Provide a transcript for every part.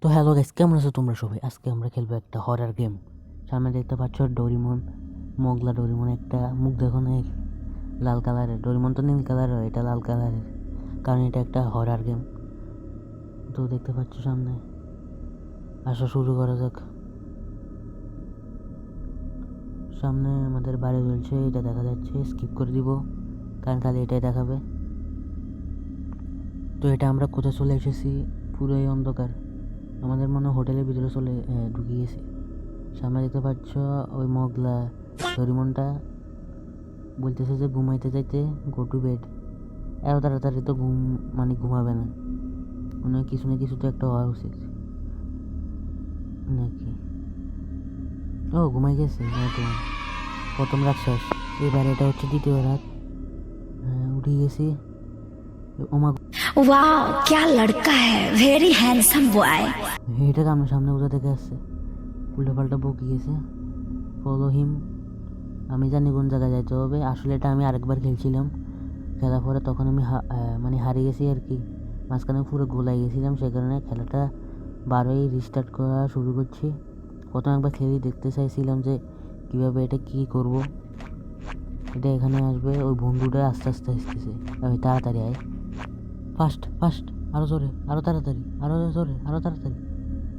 তো hello guys, কেমন আছো তোমরা সবাই? আজকে আমরা খেলবো একটা হরার গেম। সামনে দেখতে পাচ্ছ ডোরিমন, মোগলা ডোরিমন। একটা মুখ দেখো না, লাল কালারের। ডোরিমন তো নীল কালারের, এটা লাল কালারের, কারণ এটা একটা হরার গেম। তো দেখতে পাচ্ছ সামনে। আসো শুরু করা যাক। সামনে আমাদের বাড়ি চলছে, এটা দেখা যাচ্ছে। স্কিপ করে দিব, কারণ খালি এটাই দেখাবে। তো এটা আমরা কোথায় চলে এসেছি? পুরোই অন্ধকার। আমাদের মনে হয় হোটেলের ভিতরে ঢুকে গেছি। সামনে দেখতে পাচ্ছ ওই মোগলা ডোরিমনটা বলতেছে যে ঘুমাইতে চাইতে, গো টু বেড। এত তাড়াতাড়ি তো ঘুমাবে না, মনে হয় কিছু না কিছু তো একটা হওয়া উচিত নাকি। ও ঘুমাই গেছে। প্রথম রাত শেষ, এবার এটা হচ্ছে দ্বিতীয় রাত। হ্যাঁ, উঠে গেছি। ওমা, वाह क्या लड़का है, वेरी हैंडसम बॉय। এটা আমার সামনে কোথা থেকে আসছে? উল্টো পাল্টা বকি গেছে। Follow him. আমি জানি কোন জায়গায় যাইতে হবে। আসলে এটা আমি আরেকবার খেলছিলাম, খেলার পরে তখন আমি মানে হারিয়ে গেছি আর কি। মাঝখানে পুরো গোলাই গেছিলাম, সেই কারণে খেলাটা বারোই রিস্টার্ট করা শুরু করছি। প্রথম একবার খেলেই দেখতে চাইছিলাম যে কীভাবে এটা কী করব। এটা এখানে আসবে, ওই বন্ধুটা আস্তে আস্তে আসতেছে। আমি তাড়াতাড়ি আয়, ফাস্ট ফাস্ট, আরও জোরে, আরও তাড়াতাড়ি, আরও জোরে, আরও তাড়াতাড়ি।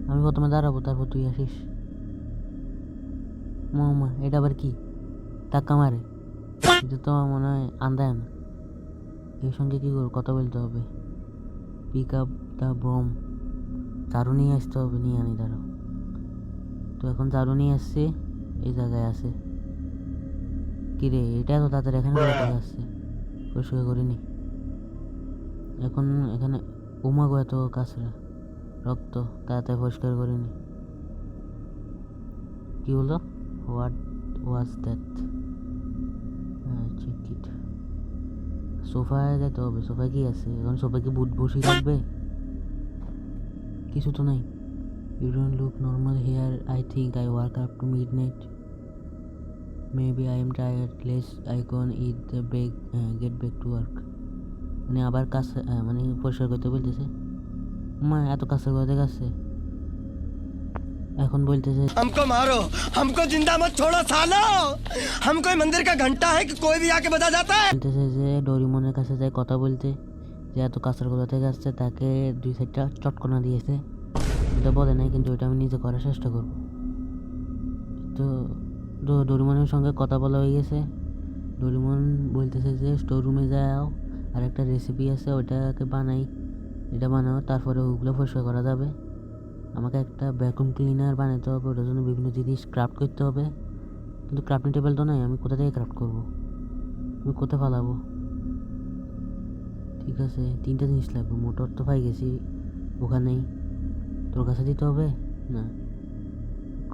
আমি প্রথমে দাঁড়াবো, তারপর তুই আসিস। মামা, এটা আবার কি? ধাক্কা মারে। এটা তো মনে হয় আন্দায় না। এর সঙ্গে কী করবো? কথা বলতে হবে। Pick up the broom. চারু নিয়ে আসতে হবে, নিয়ে আনি, দাঁড়াও। তো এখন চারু নিয়ে আসছে, এই জায়গায় আছে। কিরে, এটা এত তাড়াতাড়ি এখানে কোথা আসছে? পরিষ্কার করিনি এখন এখানে। উমাগো, এত কাছরা রক্ত, তাড়াতাড়ি পরিষ্কার করিনি। কি হলো? What was that? Check it. সোফায় যেতে হবে। সোফায় কি আছে এখন? সোফায় কি বুট বসি থাকবে? কিছু তো নাই। You don't look normal here, I think I work up to midnight, maybe I am tired, less I con it the bag, get back to work. মানে আবার কাজ, মানে পরিষ্কার করতে বলতেছে। মা, এত কাজের কথা কাছে এখন বলতেছে हमको मारो, हमको जिंदा मत छोड़ो सालो, हम कोई मंदिर का घंटा है कि कोई भी आके बजा जाता है। বলতেছে যে ডোরিমনের কাছে যায় কথা বলতে, যে এত কাছের কথা থেকে আসছে, তাকে 2-4টা চটকনা দিয়েছে। এটা বলে নাই, কিন্তু ওইটা আমি নিজে করার চেষ্টা করব। তো ডোরিমনের সঙ্গে কথা বলা হয়ে গেছে। ডোরিমন বলতেছে যে স্টোর রুমে যাও, আর একটা রেসিপি আছে, ওইটাকে বানাই। এটা বানাও, তারপরে ওগুলো পরিষ্কার করা যাবে। আমাকে একটা ভ্যাকুম ক্লিনার বানাতে হবে, ওটার জন্য বিভিন্ন জিনিস ক্রাফট করতে হবে। কিন্তু ক্রাফটিং টেবিল তো নাই, আমি কোথা থেকে ক্রাফট করবো? আমি কোথায় ফালাবো? ঠিক আছে, 3টা জিনিস লাগবে। মোটর তো পাই গেছি, ওখানেই। তোর কাছে দিতে হবে না?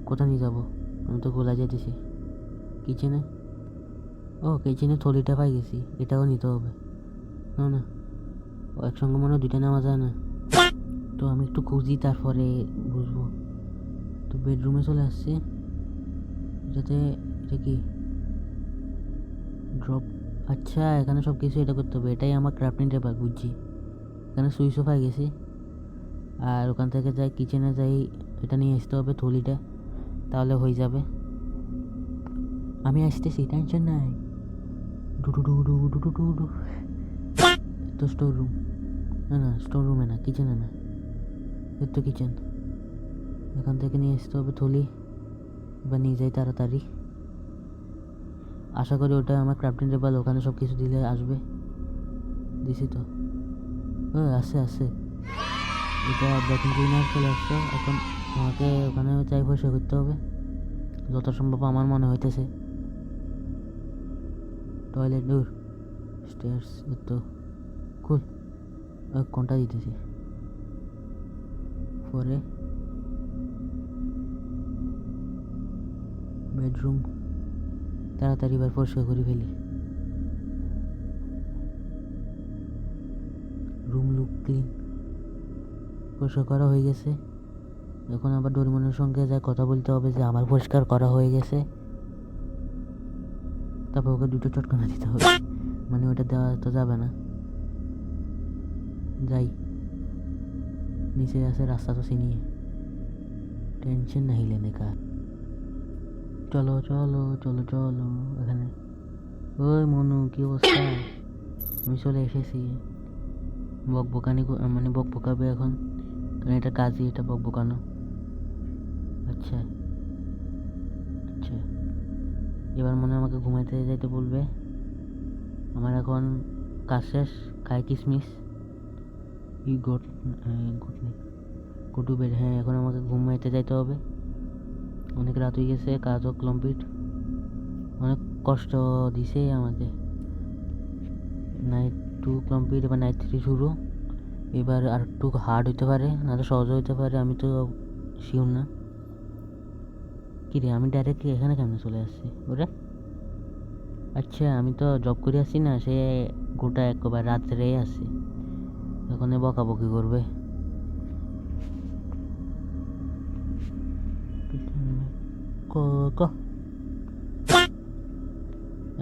কোথায় নিয়ে যাবো? আমি তো গোলা যেতেছি কিচেনে। ও, কিচেনে থলিটা পাই গেছি, এটাও নিতে হবে। না না, ও একসঙ্গে মনে হয় 2টা নেওয়া যায় না। তো আমি একটু খুঁজি, তারপরে বুঝবো। তো বেডরুমে চলে আসছি। যাতে এটা কি ড্রপ? আচ্ছা, এখানে সব কিছু এটা করতে হবে। এটাই আমার ক্রাফটিং টেবিল, বুঝছি। এখানে সুইচও পাই গেছি। আর ওখান থেকে যাই, কিচেনে যাই, এটা নিয়ে আসতে হবে, থলিটা, তাহলে হয়ে যাবে। আমি আসতেছি, টেনশন নাই। Do do do do do do do do. তো স্টোর রুম, না না, স্টোর রুমে না, কিচেনে না, এর তো কিচেন। এখান থেকে নিয়ে আসতে হবে থলি, বা নিয়ে যাই তাড়াতাড়ি। আশা করি ওটা আমার ক্রাফটিং টেবিল, ওখানে সব কিছু দিলে আসবে। দিছি তো, ও আসে আসে। এটা ভ্যাকুম ক্লিনার চলে আসছে। এখন আমাকে ওখানে চাই পয়সা করতে হবে, যত সম্ভব আমার মনে হইতেছে। টয়লেট দূর, স্টেয়ার্স তো খুল। কোনটা দিতেছি? পরে বেডরুম, তাড়াতাড়ি এবার পরিষ্কার করে ফেলি। রুম লুক ক্লিন, পরিষ্কার করা হয়ে গেছে। এখন আবার ডোরিমনের সঙ্গে যা কথা বলতে হবে যে আমার পরিষ্কার করা হয়ে গেছে। তারপর ওকে 2টো চটকানা দিতে হবে, মানে ওটা দেওয়া তো যাবে না। যাই, নিচে আছে, রাস্তা তো চিনি, টেনশন নাই লেনে কা। চলো চলো চলো চলো এখানে। ওই মনু, কি অবস্থা? আমি চলে এসেছি। বকবকানি মানে বকবকাবে এখন, কারণ এটা কাজই, এটা বকবকানো। আচ্ছা আচ্ছা, এবার মনে হয় আমাকে ঘুমাইতে যাইতে বলবে। আমার এখন কাজ শেষ, খাই কিসমিস। ই গোট গুড নেই, গুটু বেড। হ্যাঁ, এখন আমাকে ঘুমাইতে যাইতে হবে, অনেক রাত হয়ে গেছে, কাজও কমপ্লিট। অনেক কষ্ট দিছে আমাকে। নাইট 2 কমপ্লিট, এবার নাইট 3 শুরু। এবার আর একটু হার্ড হইতে পারে, না তো সহজ হইতে পারে, আমি তো শিওর না। কিরে, আমি ডাইরেক্ট এখানে কেমনে চলে আসছি? ওরে আচ্ছা, আমি তো জব করে আসছি না, সে গোটা একবার রাত্রে আসছি, এখন বকাবকি করবে।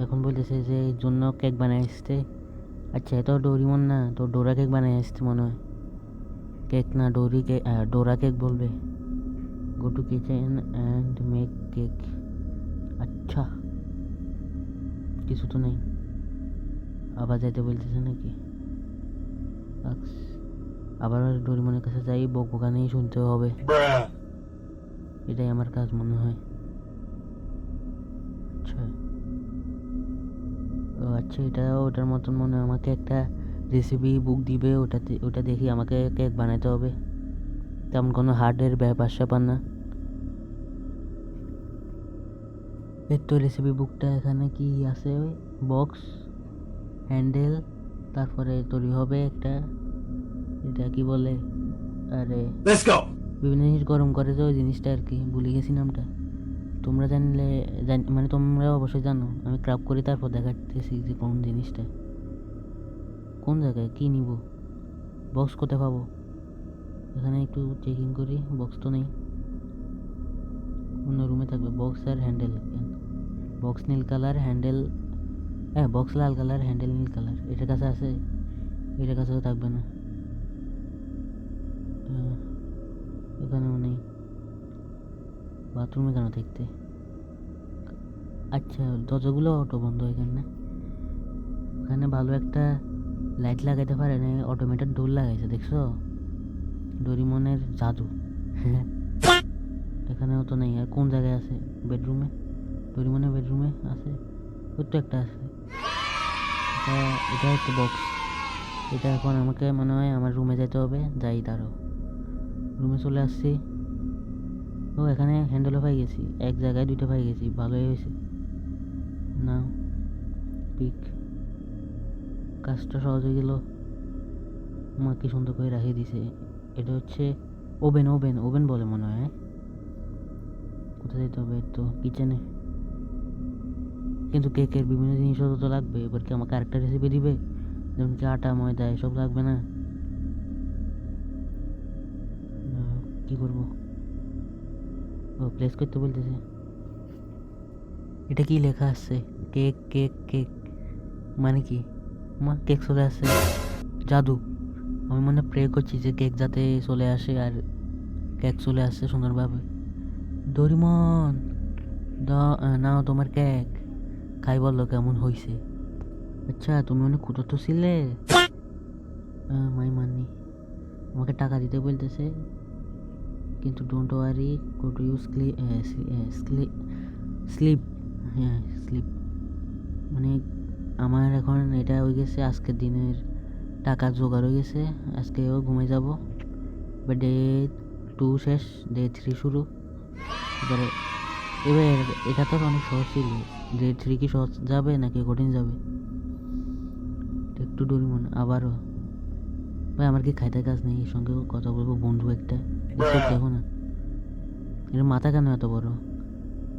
এখন বলতেছে যে এই জন্য কেক বানাই আসতে। আচ্ছা, এত ডোরিমন না তো, ডোরা কেক বানাই আসতে মনে হয়। কেক না, ডোরি কেক, ডোরা কেক বলবে। Go to kitchen and make cake. আচ্ছা, কিছু তো নেই, আবার যাইতে বলতেছে নাকি? আবার ডোরিমনের কাছে যাই, বকবকানি শুনতে হবে, এটাই আমার কাজ মনে হয়। আচ্ছা ও আচ্ছা, এটা ওটার মতন মনে হয়। আমাকে একটা রেসিপি বুক দিবে, ওটা দেখি আমাকে কেক বানাতে হবে, তেমন কোনো হার্ডের ব্যাপার স্যাপার না। এর তো রেসিপি বুকটা এখানে কি আছে, বক্স, হ্যান্ডেল, তারপরে তৈরি হবে একটা, এটা কি বলে, আরে বিভিন্ন জিনিস গরম করে যে ওই জিনিসটা আর কি, ভুলে গেছি নামটা। তোমরা জানলে মানে তোমরা অবশ্যই জানো, আমি ক্রাফট করি তারপর দেখাতেছি যে কোন জিনিসটা কোন জায়গায় কী নিব। বক্স কোথায় পাবো? এখানে একটু চেকিং করি, বক্স তো নেই, অন্য রুমে থাকবে। বক্স আর হ্যান্ডেল, বক্স নীল কালার, হ্যান্ডেল, হ্যাঁ বক্স লাল কালার, হ্যান্ডেল নীল কালার। এটার কাছে আছে, এটার কাছেও থাকবে না, এখানেও নেই। বাথরুমে কেন দেখতে? আচ্ছা, দরজাগুলো অটো বন্ধ এখানে। ওখানে ভালো একটা লাইট লাগাইতে পারে না, অটোমেটেড ডোর লাগাইছে, দেখছো? ডোরিমনের জাদু। এখানেও তো নেই। আর কোন জায়গায় আছে? বেডরুমে, ডোরিমনের বেডরুমে আছে, ওই তো একটা আছে। এটা একটা বক্স। এটা এখন আমাকে মনে হয় আমার রুমে যেতে হবে, যাই দাঁড়াও। রুমে চলে আসছি। ও এখানে হ্যান্ডেলও পাই গেছি, এক জায়গায় দুইটা পাই গেছি, ভালোই হয়েছে। না পিক, কাজটা সহজ হয়ে গেল। মা কি সুন্দর করে রাখিয়ে দিছে। এটা হচ্ছে ওভেন, ওভেন ওভেন বলে মনে হয়। কোথায় যেতে হবে? তো কিচেনে। কিন্তু কেকের বিভিন্ন জিনিসও তো লাগবে। এবার কি আমাকে আরেকটা রেসিপি দিবে? যেমন কি আটা, ময়দা এসব লাগবে না? কি করব? ও প্লেস করতে বলতেছে। এটা কি লেখা আছে? কেক কেক কেক মানে কি? মা কেক চলে আসছে, জাদু। আমি মনে প্রে করছি যে কেক যাতে চলে আসে, আর কেক চলে আসছে সুন্দরভাবে। ডোরিমন নাও তোমার কেক, খাই বললো কেমন হয়েছে। আচ্ছা, তুমি অনেক ক্ষুদ্র ছিলে। মাই মানি, আমাকে টাকা দিতে বলতেছে, কিন্তু don't worry, go to you sleep. হ্যাঁ স্লিপ, মানে আমার এখন এটা হয়ে গেছে, আজকের দিনের টাকা জোগাড় হয়ে গেছে, আজকেও ঘুমিয়ে যাব। এবার ডে 2 শেষ, ডে 3 শুরু। এবারে এটা তো অনেক সহজ ছিল। ডে 3 কি সহজ যাবে নাকি কঠিন যাবে? একটু ডোরিমন আবারও। ভাই আমার কি খাইতে কাজ নেই? এর সঙ্গেও কথা বলবো, বন্ধু একটা। দেখো না, এর মাথা কেন এত বড়?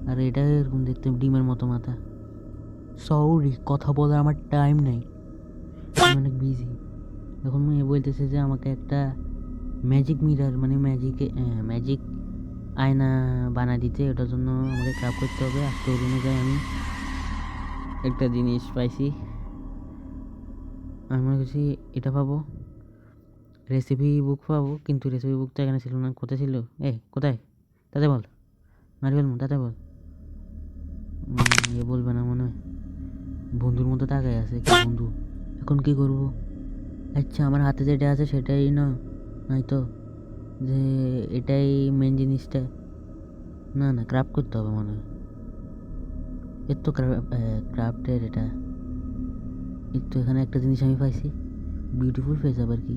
আর এটা এরকম দেখতে, ডিমের মতো মাথা। সরি, কথা বলার আমার টাইম নেই, আমি অনেক বিজি। এখন মেয়ে বলতেছে যে আমাকে একটা ম্যাজিক মিরার, মানে ম্যাজিক আয়না বানা দিতে, ওটার জন্য আমাকে ক্রাফট করতে হবে। আজকে রুমে যাই, আমি একটা জিনিস পাইছি, আমি মনে করছি এটা পাবো। রেসিপি বুক পাবো, কিন্তু রেসিপি বুক তো এখানে ছিল না। কোথায় ছিল? কোথায়? তাতে বল, মারি বল, তাতে বল। বলবে না মনে হয়, বন্ধুর মতো তাকায় আছে। কি বন্ধু? এখন কি করব? আচ্ছা, আমার হাতে যেটা আছে সেটাই না, নাই তো যে এটাই মেন জিনিসটা। না না, ক্রাফট করতে হবে মনে হয়। এর তো ক্রাফটের এটা। এর তো এখানে একটা জিনিস আমি পাইছি, বিউটিফুল ফেস। আবার কি,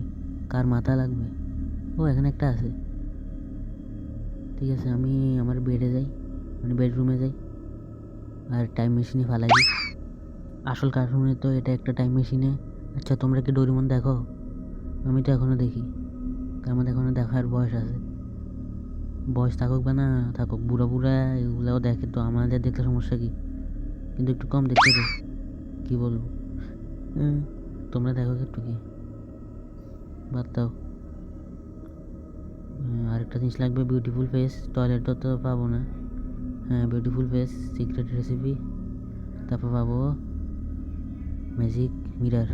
কার মাথা লাগবে? ও, এখানে একটা আছে। ঠিক আছে, আমি আমার বেডে যাই, মানে বেডরুমে যাই, আর টাইম মেশিনে ফালাই দিই। আসল কার্টুনে তো এটা একটা টাইম মেশিনে। আচ্ছা, তোমরা কি ডোরেমন দেখো? আমি তো এখনও দেখি, আমার এখনও দেখার বয়স আছে। বয়স থাকুক বা না থাকুক, বুড়া বুড়া এগুলোও দেখে, তো আমাদের দেখতে সমস্যা কি? কিন্তু একটু কম দেখতে তো, কী বলবো। তোমরা দেখো একটু, কি বাদ দাও। আরেকটা জিনিস লাগবে, বিউটিফুল ফেস। টয়লেটও তো পাবো না। হ্যাঁ, বিউটিফুল ফেস, সিক্রেট রেসিপি, তারপর পাবো ম্যাজিক মিরার।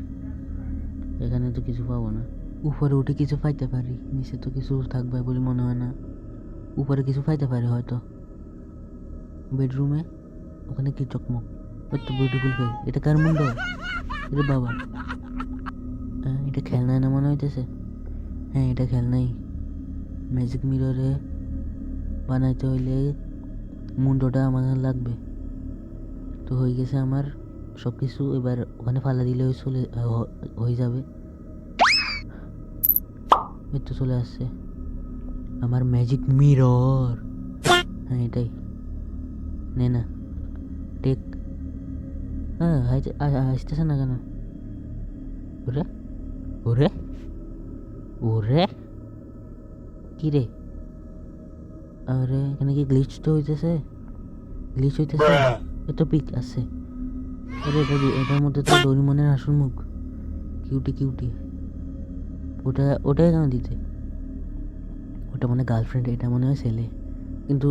এখানে তো কিছু পাবো না। উপরে উঠে কিছু পাইতে পারি, নিচে তো কিছু থাকবে বলে মনে হয় না। উপরে কিছু পাইতে পারি হয়তো, বেডরুমে। ওখানে কি চকমক? ওই তো বিউটিফুল ফেস। এটা কার মুন্ড? এটা বাবা। এটা খেলনায় না মনে হইতেছে। হ্যাঁ, এটা খেলনাই। ম্যাজিক মিররে বানাইতে হইলে মুন্ডটা আমার লাগবে। তো হয়ে গেছে আমার সব কিছু। এবার ওখানে ফালা দিলে হয়ে যাবে। এই তো চলে আসছে আমার ম্যাজিক মিরর। হ্যাঁ, এটাই নে না, টেক। হ্যাঁ, আসতেছে না কেন? ওরে ওরে ওরে, কি রে? আরে, এখানে কি গ্লিচ তো হইতেছে? এত পিক আছে। আরে এটার মধ্যে তো ডোরেমনের আসল মুখ। কিউটি। ওটাই কেন দিতে? ওটা মনে গার্লফ্রেন্ড, এটা মনে হয় ছেলে। কিন্তু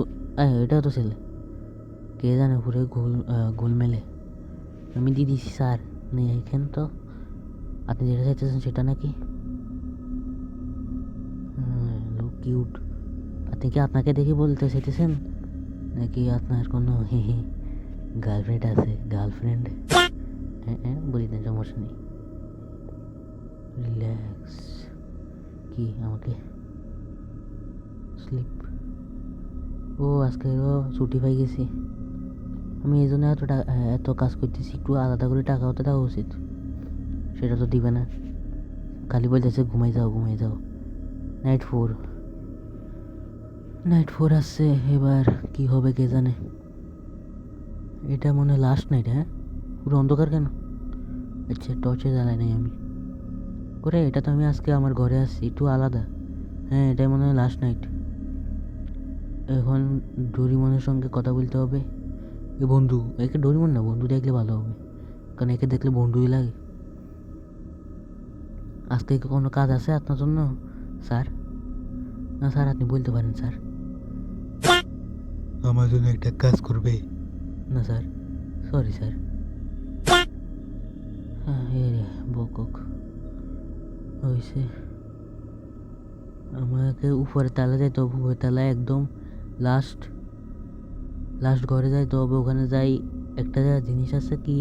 এটাও তো ছেলে, কে জানে, পুরো গোলমেলে। আমি দিয়ে দিছি স্যার। নেই এখানে তো। আপনি যেটা চাইতেছেন সেটা নাকি? Look cute. আপনি কি আপনাকে দেখে বলতে চাইতেছেন নাকি আপনার কোনো গার্লফ্রেন্ড আছে? গার্লফ্রেন্ড? হ্যাঁ, বলি না, সমস্যা নেই। রিল্যাক্স। কি আমাকে স্লিপ? ও, আজকেও ছুটি পাই গেছি আমি। এই জন্য এত কাজ করতেছি। একটু আলাদা করে টাকাও তো দেওয়া উচিত। সেটা তো দিবে না, খালি বলতেছে ঘুমাই যাও। নাইট 4 আসছে। এবার কি হবে কে জানে। এটা মনে হয় লাস্ট নাইট। হ্যাঁ, পুরো অন্ধকার কেন? আচ্ছা, টর্চে জ্বালাই নাই আমি। ওরে, এটা তো আমি আজকে আমার ঘরে আসছি, একটু আলাদা। হ্যাঁ, এটাই মনে হয় লাস্ট নাইট। এখন ডোরেমনের সঙ্গে কথা বলতে হবে। এ বন্ধু, একে ডোরেমন না, বন্ধু দেখলে ভালো হবে, কারণ একে দেখলে বন্ধুই লাগে। আজকে কি কোনো কাজ আছে আপনার জন্য স্যার? না স্যার, আপনি বলতে পারেন স্যার। আমার জন্য একটা কাজ করবে? না স্যার, সরি স্যার। বকক হয়েছে। আমাকে উপরে তালা যাইতে হবে, উপরে তালায় একদম লাস্ট ঘরে যাইতে হবে। ওখানে যাই, একটা জিনিস আছে, কি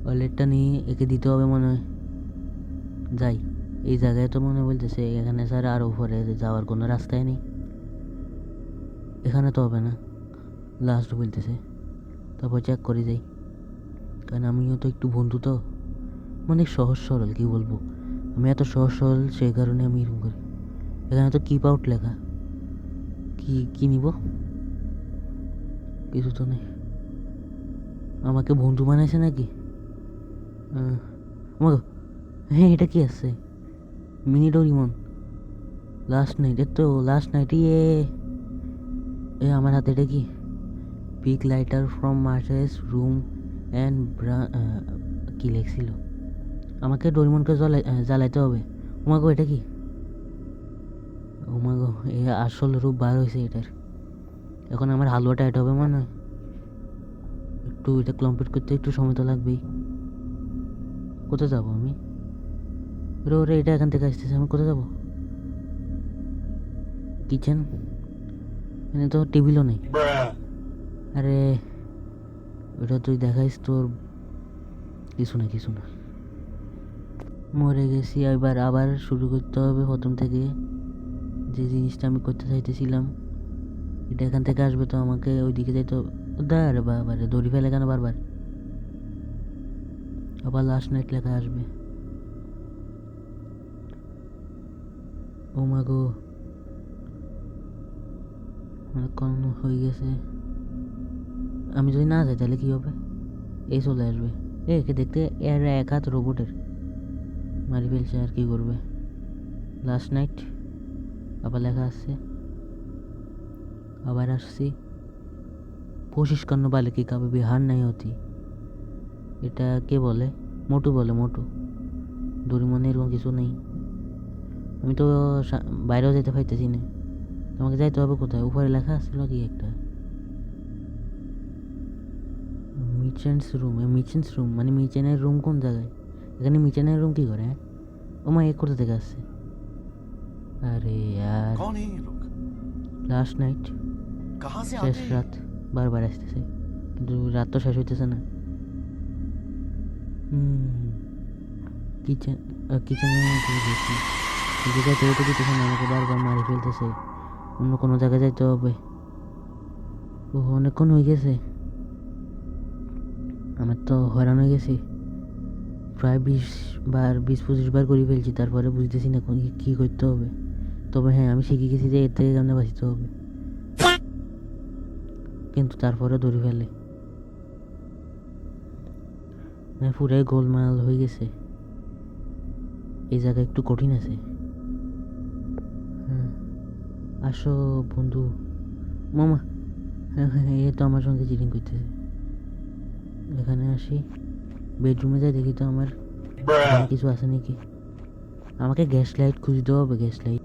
ওয়ালেটটা নিয়ে একে দিতে হবে মনে হয়। যাই, এই জায়গায় তো মনে বলতেছে এখানে স্যার আর উপরে যাওয়ার কোনো রাস্তাই নেই। এখানে তো হবে না, লাস্ট বলতেছে। তারপর চেক করে যাই, কারণ আমিও তো একটু বন্ধু তো, মানে সহজ সরল, কী বলবো। আমি এত সহজ সরল, সেই কারণে আমি এরকম করি। এখানে তো কিপ আউট লেখা, কি নিব? কিছু তো নেই। আমাকে বন্ধু বানাইছে নাকি? আমাকে, হ্যাঁ, এটা কি আছে? Mini Doraemon last night. এর তো লাস্ট নাইট। আমার হাতে এটা কি? Pick lighter from March's room and কি লেখছিল? আমাকে ডোরেমনকে জ্বালাইতে হবে। ওমাগো, এটা কি? ওমাগো, এ আসল রূপ বার হয়েছে এটার। এখন আমার হালুয়াটা এটা হবে মনে হয়। একটু এটা কমপ্লিট করতে একটু সময় তো লাগবেই। কোথায় যাবো আমি? ওরে ওরে এটা এখান থেকে আসতেছে, আমি কোথায় যাবো? কিচেন, এখানে তো টেবিলও নেই। আরে ওটা তুই দেখাইস তোর, কিছু না কিছু না, মরে গেছি। এবার আবার শুরু করতে হবে প্রথম থেকে। যে জিনিসটা আমি করতে চাইতেছিলাম এটা এখান থেকে আসবে, তো আমাকে ওইদিকে যাইতে হবে। দাঁড়ে বাবারে দড়ি ফেলে কেন বারবার? আবার লাস্ট নাইট লেখা আসবে। ও মা গো, অনেকক্ষণ হয়ে গেছে। আমি যদি না যাই তাহলে কী হবে? এই চলে আসবে, একে দেখতে এর এক হাত রোবটের, মারি ফেলছে। আর কি করবে? লাস্ট নাইট আবার লেখা আসছে, আবার আসছি। कोशिश करने वाले की कभी भी हार नहीं होती। এটা কে বলে? মোটু বলে, মোটু। দড়িমনে এরকম কিছু নেই। আমি তো বাইরেও যেতে পারতেছি না। তোমাকে যাইতে হবে কোথায়? উপরে লেখা আসছিল কি একটা মিচেন্স রুম। মিচেন্স রুম মানে মিচেনের রুম কোন জায়গায়? এখানে মিচেনের রুম কি করে? হ্যাঁ, ও মা, কোথা থেকে আসছে? আরে यार, कौन है ये लोग? লাস্ট নাইট, कहाँ से শেষ आते हैं? রাত, বারবার আসতেছে কিন্তু রাত তো শেষ হইতেছে না। কিচেনে গেছি, কিন্তু যাইতে হতে দিতেছে না, আমাকে বারবার মারি ফেলতেছে। অন্য কোনো জায়গায় যাইতে হবে। ও অনেকক্ষণ হয়ে গেছে, আমার তো হয়রান হয়ে গেছি। প্রায় 20-25 বার করে ফেলছি, তারপরে বুঝতেছি না কী করতে হবে। তবে হ্যাঁ, আমি শিখে গেছি যে এর থেকে কেমনে বাঁচতে হবে, কিন্তু তারপরে ধরে ফেলে। পুরাই গোলমাল হয়ে গেছে। এই জায়গা একটু কঠিন আছে। হ্যাঁ, আসো বন্ধু। মামা, হ্যাঁ হ্যাঁ, এ তো আমার সঙ্গে চিটিং করতেছে। এখানে আসি, বেডরুমে যাই, দেখি তো আমার কিছু আছে নাকি। আমাকে গ্যাস লাইট খুঁজতে হবে, গ্যাস লাইট।